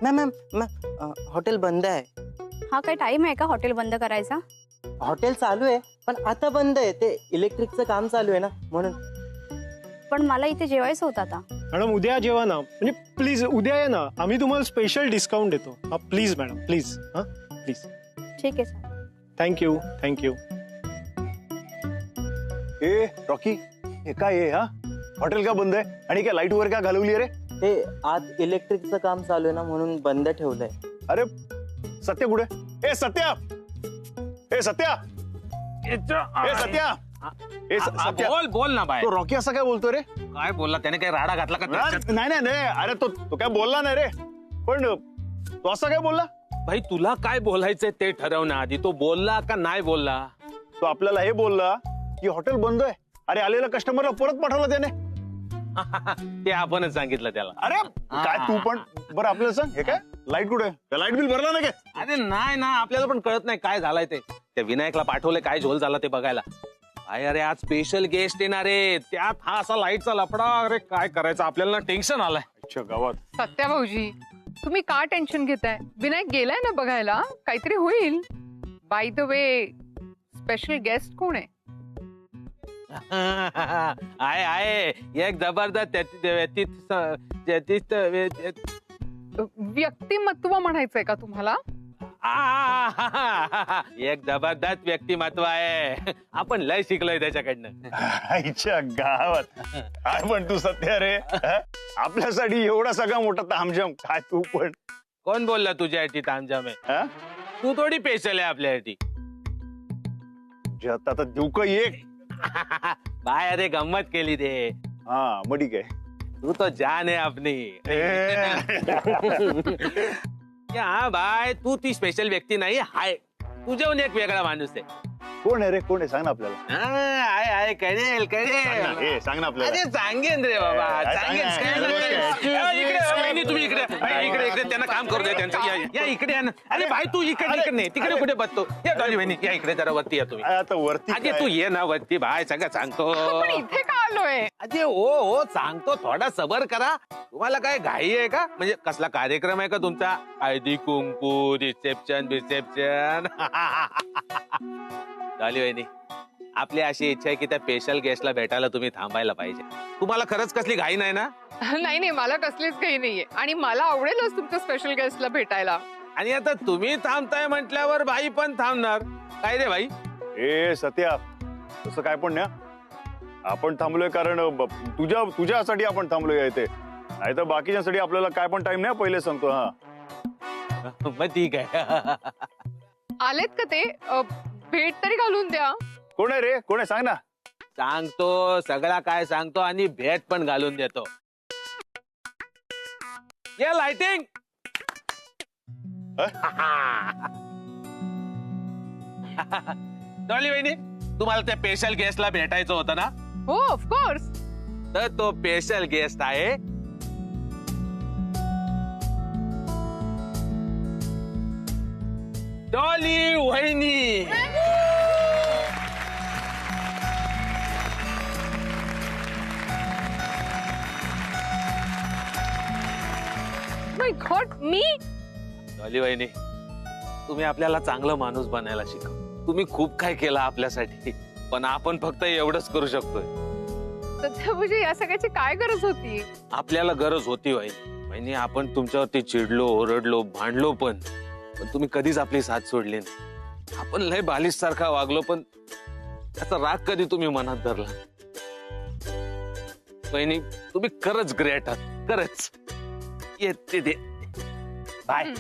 Ma'am ma'am ma'am hotel बंद आहे. हा काय टाइम आहे का हॉटेल बंद करायचा? हॉटेल चालू आहे पण आता बंद आहे. ते इलेक्ट्रिकचं काम चालू आहे ना म्हणून. पण मला इथे जेवायचं होतं आता. मॅडम उद्या जेवा ना, म्हणजे प्लीज उद्या ये ना, आम्ही तुम्हाला स्पेशल डिस्काउंट देतो. हा प्लीज मॅडम प्लीज. हा प्लीज. ठीक आहे सर. Thank you thank you. ए रॉकी, हे काय आहे हा? हॉटेल का बंद आहे आणि काय लाईट वगैरे का घालवली रे? ते आत इलेक्ट्रिकचं काम चालू आहे ना म्हणून बंद ठेवलंय. अरे सत्या कुठे? ए सत्या, ए सत्या, ए सत्या, ए सत्या, बोल बोल ना बाय. तो रॉकी असा काय बोलतोय रे? काय बोलला त्याने? काय राडा घातला का त्याच्यात? नाही नाही नाही, अरे तो काय बोलला नाही रे, पण तो असा काय बोलला? भाई तुला काय बोलायचंय ते ठरव ना आधी. तो बोलला का नाही बोलला? तो आपल्याला हे बोलला की हॉटेल बंद आहे. अरे आलेल्या कस्टमरला परत पाठवलं त्याने. ते आपणच सांगितलं त्याला. अरे काय तू पण बरं आपल्याला सांग, हे काय लाईट कुठे? लाईट बिल भरला नाही काय? अरे नाही ना, आपल्याला पण कळत नाही काय झालंय ते. त्या विनायकला पाठवलंय काय झोल झाला ते बघायला. काय अरे आज स्पेशल गेस्ट येणार आहे, त्यात हा असा लाईटचा लफडा. अरे काय करायचं, आपल्याला टेन्शन आलंय. अच्छा गावात. सत्या भाऊजी, तुम्ही का टेन्शन घेताय? विनायक गेलाय ना बघायला, काहीतरी होईल. By the way, special guest कोण आहे? आहे एक जबरदस्त व्यक्तिमत्व म्हणायचंय का तुम्हाला? एक जबरदस्त व्यक्तिमत्व आहे. आपण लय शिकलोय त्याच्याकडनं. आईच्या गावात. काय पण तू सत्या रे, आपल्यासाठी एवढा सगळा मोठा तामझाम. काय तू पण. कोण बोलला तुझ्यासाठी तामझाम आहे? हा? तू थोडी स्पेशल आहे आपल्यासाठी. आता देऊ का एक? बाय अरे गंमत केली ते. हा मग ठीक आहे. तू तो जान है अपनी. हा बाय, तू ती स्पेशल व्यक्ती नाही हाय. तुझ्याहून एक वेगळा माणूस आहे. कोण आहे रे? कोण आहे? सांग ना आपल्याला. आहे कळेल कळेल. सांग ना आपल्याला. अरे सांगेन रे बाबा, सांगेन. तुम्ही इकडे इकडे इकडे त्यांना काम करू दे त्यांचं. या इकडे या ना. अरे भाई तू इकडे नाही, तिकडे कुठे बसतो? या डॉली बहिणी या इकडे जरा वरती या तुम्ही. आता वरती अरे तू ये ना वरती भाई, सगळं सांगतो. पण इथे का आलोय? अरे हो सांगतो, थोडा सबर करा. तुम्हाला काय घाई आहे का? म्हणजे कसला कार्यक्रम आहे का तुमचा? हळदी कुंकू, रिसेप्शन बिसेप्शन? डॉली वहिनी, आपली अशी इच्छा आहे की त्या स्पेशल गेस्टला भेटायला तुम्ही थांबायला पाहिजे. तुम्हाला खरंच कसली घाई नाही ना? नाही नाही, मला कसलीच काही नाहीये आणि मला आवडेलच तुमच्या स्पेशल गेस्टला भेटायला. आणि आता तुम्ही थांबताय म्हटल्यावर बाई पण थांबणार. काय रे बाई? ए सत्या, तसं काय पण ना, आपण थांबलोय कारण तुझ्यासाठी आपण थांबलोय इथे. नाही तर बाकीच्यासाठी आपल्याला काय पण टाइम नाही. पहिले सांगतो. हा मग ठीक आहे. आलेत का ते? भेट तरी घालून द्या. कोण आहे रे? कोण आहे? सांग ना. सांगतो, सगळा काय सांगतो आणि भेट पण घालून देतो. ये लाइटिंग. डॉली वहिनी, तुम्हाला त्या स्पेशल गेस्टला भेटायचं होतं ना? हो ऑफकोर्स. तर तो स्पेशल गेस्ट आहे डॉली वहिनी. माय गॉड, मी? डॉली वहिनी, तुम्ही आपल्याला चांगलं माणूस बनायला शिकव. तुम्ही खूप काय केलं आपल्यासाठी, पण आपण फक्त एवढंच करू शकतोय. सध्या म्हणजे या सगळ्याची काय गरज होती? आपल्याला गरज होती वहिनी. आपण तुमच्यावरती चिडलो, ओरडलो, भांडलो, पण तुम्ही कधीच आपली साथ सोडली नाही. आपण लय बालिश सारखा वागलो, पण त्याचा राग कधी तुम्ही मनात धरला. वहिनी तुम्ही खरंच ग्रेट आहात, खरंच. येते ते बाय.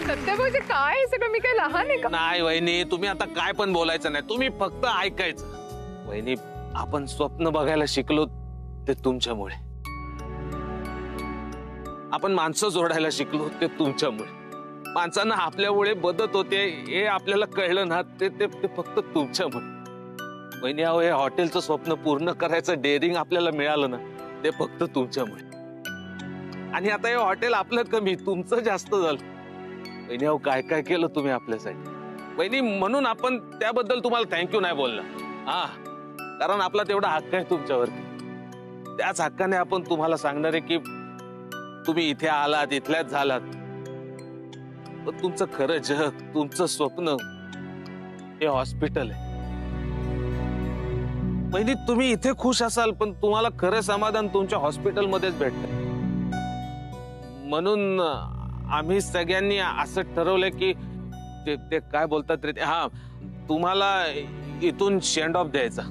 सध्या म्हणजे काय सगळं? मी काय लहान आहे का? नाही वहिनी, तुम्ही आता काय पण बोलायचं नाही. तुम्ही फक्त ऐकायचं. वहिनी, आपण स्वप्न बघायला शिकलो ते तुमच्यामुळे. आपण माणसं जोडायला शिकलो ते तुमच्यामुळे. माणसांना आपल्यामुळे मदत होते हे आपल्याला कळलं ना, ते फक्त तुमच्यामुळे. वहिनी अहो, हे हॉटेलचं स्वप्न पूर्ण करायचं डेअरिंग आपल्याला मिळालं ना, ते फक्त तुमच्यामुळे. आणि आता हे हॉटेल आपलं कमी, तुमचं जास्त झालं. वहिनी अहो, काय काय केलं तुम्ही आपल्यासाठी वहिनी, म्हणून आपण त्याबद्दल तुम्हाला थँक्यू नाही बोलला. हा, कारण आपला तेवढा हक्क आहे तुमच्यावरती. त्याच हक्काने आपण तुम्हाला सांगणार आहे की तुम्ही इथे आलात, इथल्याच झालात, पण तुमचं खरं जग, तुमचं स्वप्न हे हॉस्पिटल आहे. वहिनी तुम्ही इथे खुश असाल, पण तुम्हाला खरं समाधान तुमच्या हॉस्पिटलमध्येच भेटतं. म्हणून आम्ही सगळ्यांनी असं ठरवलंय की ते काय बोलतात रे, हा, तुम्हाला इथून शेंड ऑफ द्यायचा.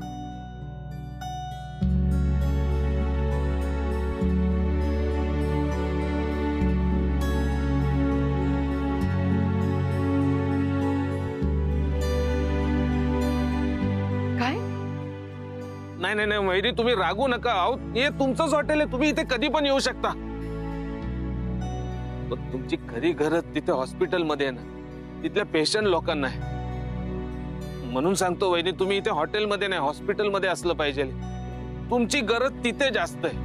काय? नाही नाही नाही वहिनी, तुम्ही रागू नका. अहो, हे तुमचंच हॉटेल आहे, तुम्ही इथे कधी पण येऊ शकता. पण तुमची खरी गरज तिथे हॉस्पिटलमध्ये आहे ना, तिथल्या पेशंट लोकांना आहे. म्हणून सांगतो वहिनी, तुम्ही इथे हॉटेलमध्ये नाही, हॉस्पिटलमध्ये असलं पाहिजे. तुमची गरज तिथे जास्त आहे.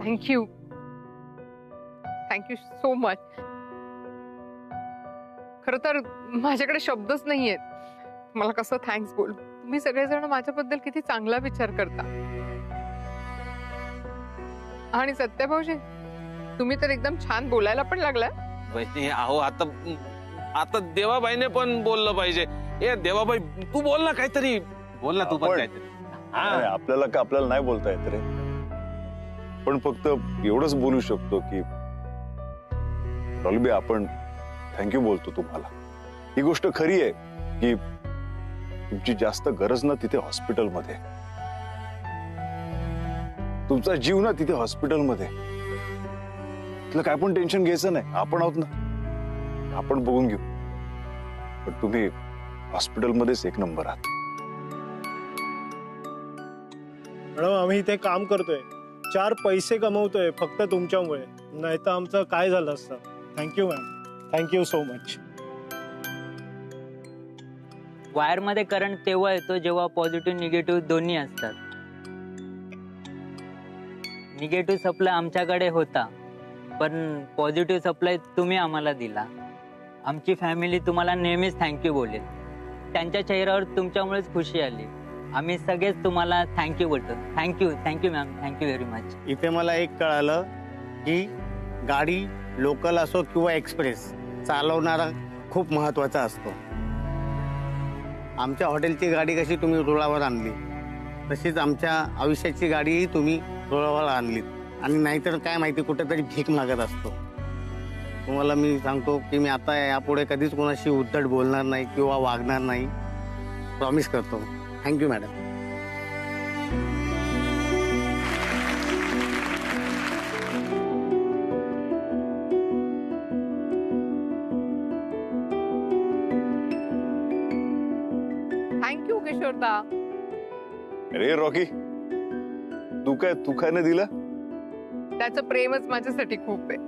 Thank you, thank you so much. खरं तर माझ्याकडे शब्दच नाहीयेत मला कसं थँक्स बोल. तुम्ही सगळेजण माझ्याबद्दल किती चांगला विचार करता. आणि सत्यभाऊजी, तुम्ही तर एकदम छान बोलायला पण लागलाय. वहिनी अहो, आता देवाबाईने पण बोललं पाहिजे. ए देवाबाई, तू बोल ना काहीतरी, बोल ना तू पण काहीतरी. नाही, आपल्याला नाही बोलता येत रे, पण फक्त एवढंच बोलू शकतो की डॉल्बी, आपण थँक्यू बोलतो तुम्हाला. ही गोष्ट खरी आहे की तुमची जास्त गरज ना तिथे हॉस्पिटलमध्ये, तुमचा जीव ना तिथे हॉस्पिटलमध्ये. तुला काय पण टेन्शन घ्यायचं नाही, आपण आहोत ना, आपण बघून घेऊ. पण तुम्ही हॉस्पिटलमध्येच एक नंबर आहात. मॅडम, आम्ही इथे काम करतोय, 4 पैसे कमवतोय फक्त तुमच्यामुळे, नाही तर आमचं काय झालं असतं. Thank you ma'am, thank you so much. वायरमध्ये करंट तेव्हा येतो जेव्हा पॉझिटिव्ह निगेटिव्ह दोन्ही असतात. निगेटिव्ह सप्लाय आमच्याकडे होता, पण पॉझिटिव्ह सप्लाय तुम्ही आम्हाला दिला. आमची फॅमिली तुम्हाला नेहमीच थँक्यू बोलेल. त्यांच्या चेहऱ्यावर तुमच्यामुळेच खुशी आली. आम्ही सगळेच तुम्हाला थँक्यू बोलतो. Thank you, thank you ma'am, thank you very much. इथे मला एक कळालं की गाडी लोकल असो किंवा एक्सप्रेस, चालवणारा खूप महत्वाचा असतो. आमच्या हॉटेलची गाडी कशी तुम्ही रुळावर आणली, तशीच आमच्या आयुष्याची गाडीही तुम्ही रुळावर आणलीत. आणि नाहीतर काय माहिती, कुठेतरी भीक मागत असतो. तुम्हाला मी सांगतो की मी आता यापुढे कधीच कोणाशी उद्धट बोलणार नाही किंवा वागणार नाही, प्रॉमिस करतो. Thank you madam. थँक्यू किशोरदा. अरे रॉकी, तू काय नाही दिलं? त्याचं प्रेमच माझ्यासाठी खूप आहे.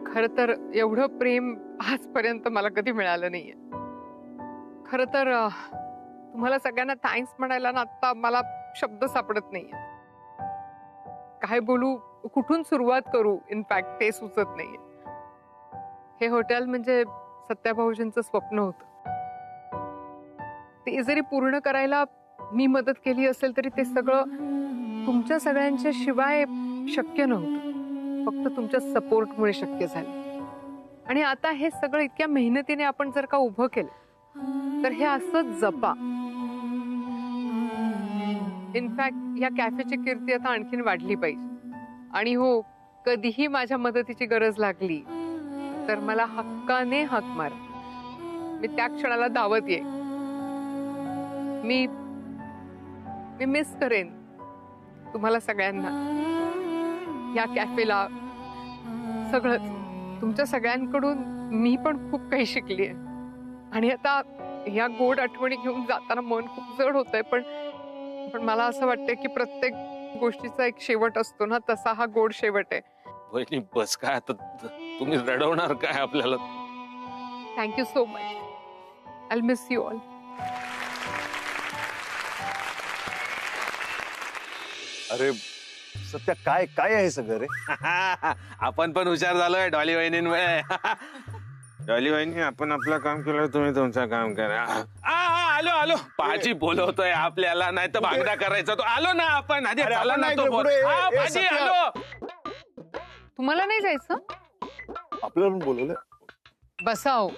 खर तर एवढं प्रेम आजपर्यंत मला कधी मिळालं नाहीये. खर तर तुम्हाला सगळ्यांना थँक्स म्हणायला ना आता मला शब्द सापडत नाहीये. काय बोलू, कुठून सुरुवात करू, इनफॅक्ट ते सुचत नाहीये. हे हॉटेल म्हणजे सत्याभाऊजींचं स्वप्न होतं. ते जरी पूर्ण करायला मी मदत केली असेल तरी ते सगळं तुमच्या सगळ्यांच्या शिवाय शक्य नव्हतं. फक्त तुमच्या सपोर्टमुळे शक्य झालं. आणि आता हे सगळं इतक्या मेहनतीने आपण जर का उभं केलं तर हे असंच जपा. इनफॅक्ट या कॅफेची कीर्ती आता आणखीन वाढली पाहिजे. आणि हो, कधीही माझ्या मदतीची गरज लागली तर मला हक्काने हाक मार. मी त्या क्षणाला धावत येईन. मी मिस करेन तुम्हाला सगळ्यांना, या कॅफेला, सगळंच. तुमच्या सगळ्यांकडून मी पण खूप काही शिकलीये. आणि आता या गोड आठवणी घेऊन जाताना मन खूप जड होतंय. पण मला असं वाटतंय की प्रत्येक गोष्टीचा एक शेवट असतो ना, तसा हा गोड शेवट आहे. वहिनी बस काय आता, तुम्ही रडवणार काय आपल्याला? Thank you so much. I miss you all. अरे सत्या, काय काय आहे सगळं रे? आपण पण हुशार झालोय डॉली वहिनींमुळे. डॉली वहिनी, आपण आपलं काम केलं, तुम्ही तुमचं काम करा. आलो आलो. पाजी बोलवतोय आपल्याला, नाही तर भागडा करायचा तो. आलो ना आपण. आधी अरे, चला आपण ना नाही तो इकडे बोल. पुढे. हा, पाजी सत्या. आलो. तुम्हाला नाही जायचं? आपल्याला पण बोलवलं. बसाव.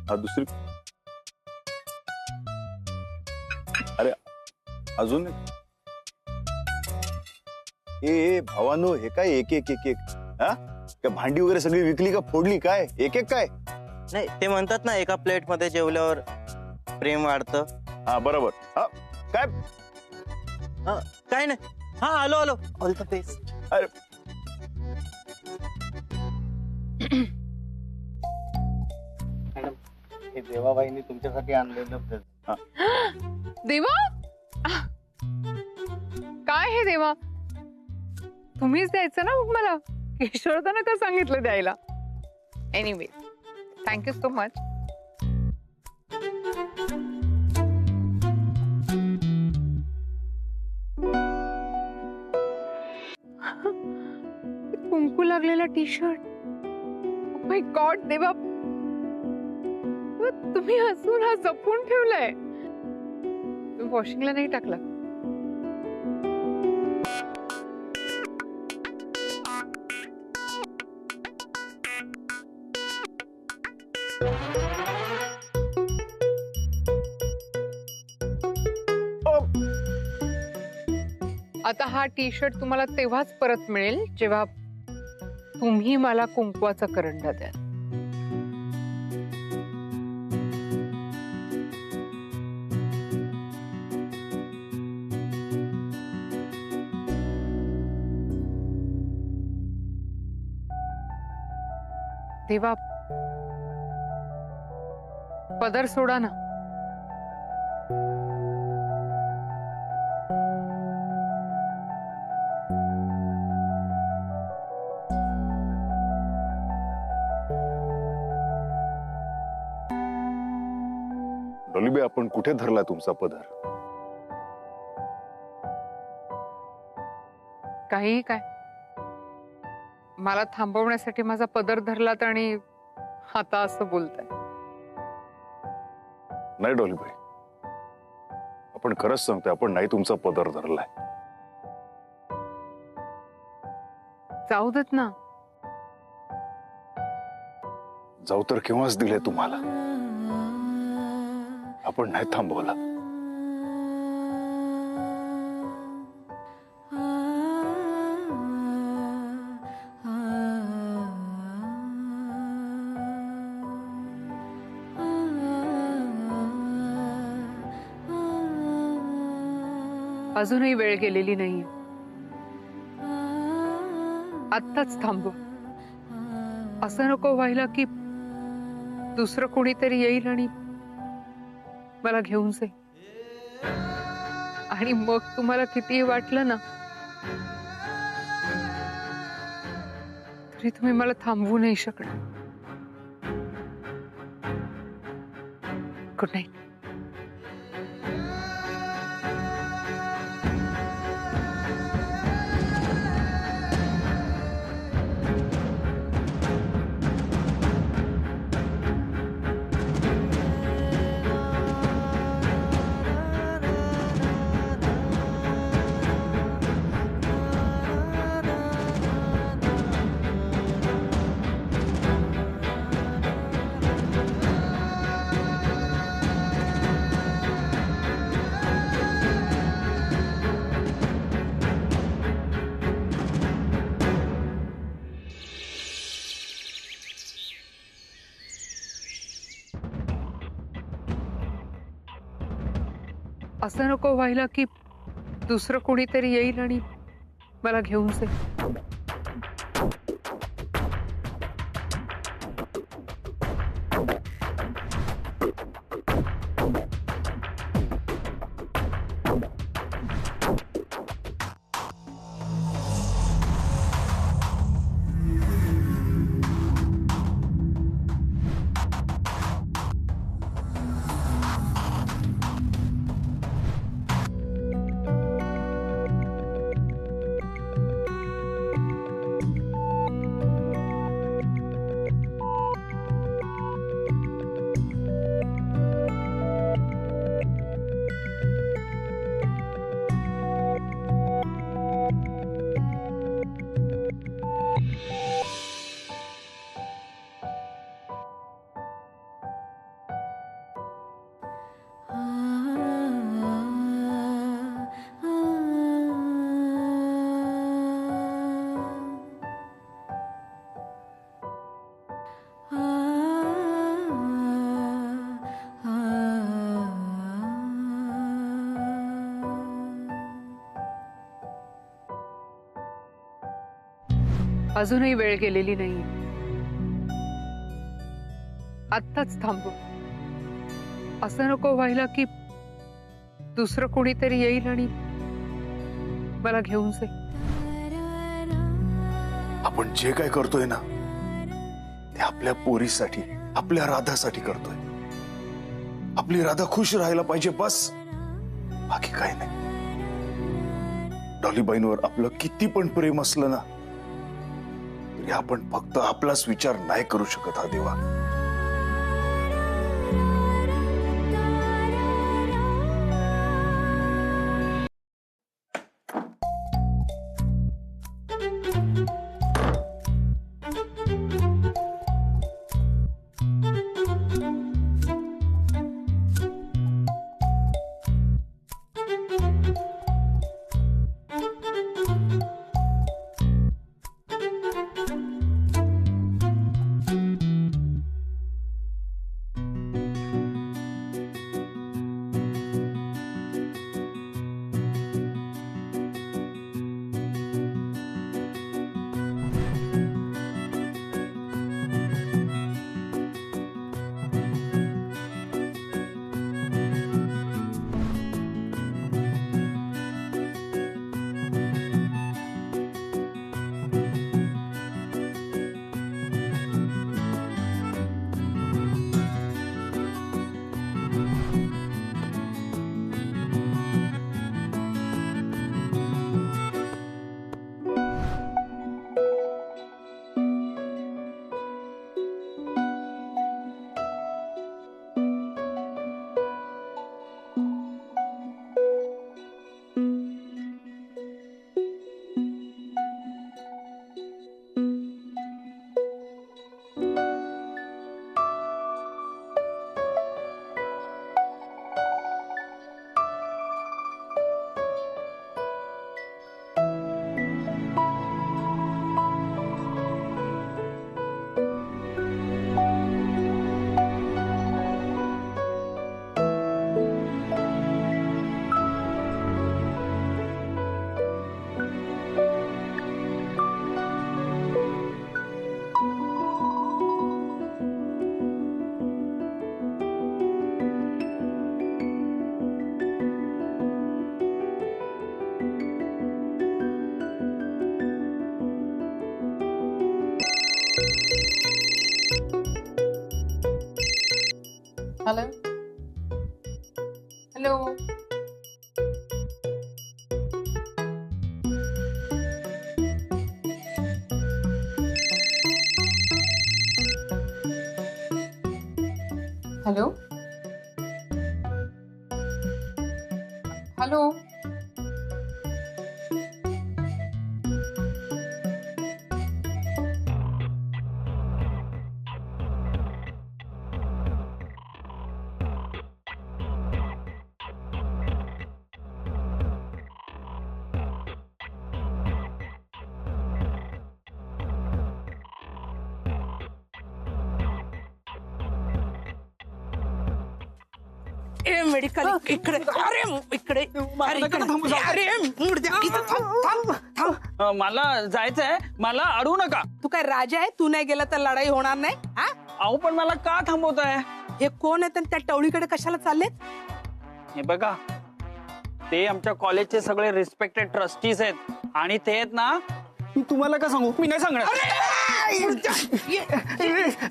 हा दुसरी. अरे अजून एक. ए भावानो, हे काय एक एक एक एक? हा, काय भांडी वगैरे सगळी विकली का फोडली? काय एक एक काय? नाही, ते म्हणतात ना, एका प्लेट मध्ये जेवल्यावर प्रेम वाढतं. हा बरोबर. हा काय? काय नाही. हा, आलो आलो. All the best. अरे मॅडम, हे देवाबाईंनी तुमच्यासाठी आणलेलं present. देवा, काय हे देवा? तुम्हीच द्यायचं ना मग मला. किशोरदानं का सांगितलं द्यायला? Anyway, thank you so much. कुंकू लागलेला टी शर्ट. माय गॉड देवा, तुम्ही हसून हा जपून ठेवलाय. तुम्ही वॉशिंगला नाही टाकला? आता हा टी शर्ट तुम्हाला तेव्हाच परत मिळेल जेव्हा तुम्ही मला कुंकवाचा करंडा द्याल. देवा, पदर सोडा ना. डॉलीबे, आपण कुठे धरला तुमचा पदर? काही काय, मला थांबवण्यासाठी माझा पदर धरलात आणि आता असं बोलताय. नाही डॉलीबाई, आपण खरंच सांगतोय, आपण नाही तुमचा पदर धरलाय. जाऊ देत ना. जाऊ तर केव्हाच दिले तुम्हाला. आपण नाही थांबवला. अजूनही वेळ गेलेली नाही. आत्ताच थांबव. असं नको व्हायला की दुसरं कोणीतरी येईल आणि मला घेऊन जाईल, आणि मग तुम्हाला कितीही वाटलं ना तरी तुम्ही मला थांबवू नाही शकणार. Good night. असं नको व्हायला की दुसरं कोणीतरी येईल आणि मला घेऊन जाईल. अजूनही वेळ गेलेली नाही. आत्ताच थांबू. असं नको व्हायला की दुसरं कोणीतरी येईल आणि मला घेऊन जाईल. आपण जे काय करतोय ना ते आपल्या पोरीसाठी, आपल्या राधासाठी करतोय. आपली राधा खुश राहायला पाहिजे, बस, बाकी काय नाही. डॉलीबाईंवर आपलं किती पण प्रेम असलं ना तरी आपण फक्त आपलाच विचार नाही करू शकत. हा देवा, hello hello. Hello hello. Medical इकडे. अरे इकडे. अरे मुर्द्या, इथं थांब थांब थांब. मला जायचंय, मला अडवू नका. तू काय राजा आहे? तू नाही गेला तर लढाई होणार नाही. हा, अहो पण मला का थांबवताय? हे कोण आहे? त्या टवळीकडे कशाला चाललेत? हे बघा, ते आमच्या कॉलेजचे सगळे रिस्पेक्टेड ट्रस्टीज आहेत आणि ते आहेत ना. मी तुम्हाला का सांगू? मी नाही सांगणार.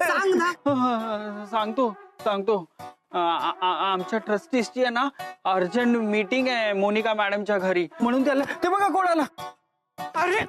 सांग ना. सांगतो सांगतो. आमच्या ट्रस्टीजची आहे ना अर्जंट मीटिंग आहे मोनिका मॅडमच्या घरी, म्हणून त्याला ते बघा कोण आला. अरे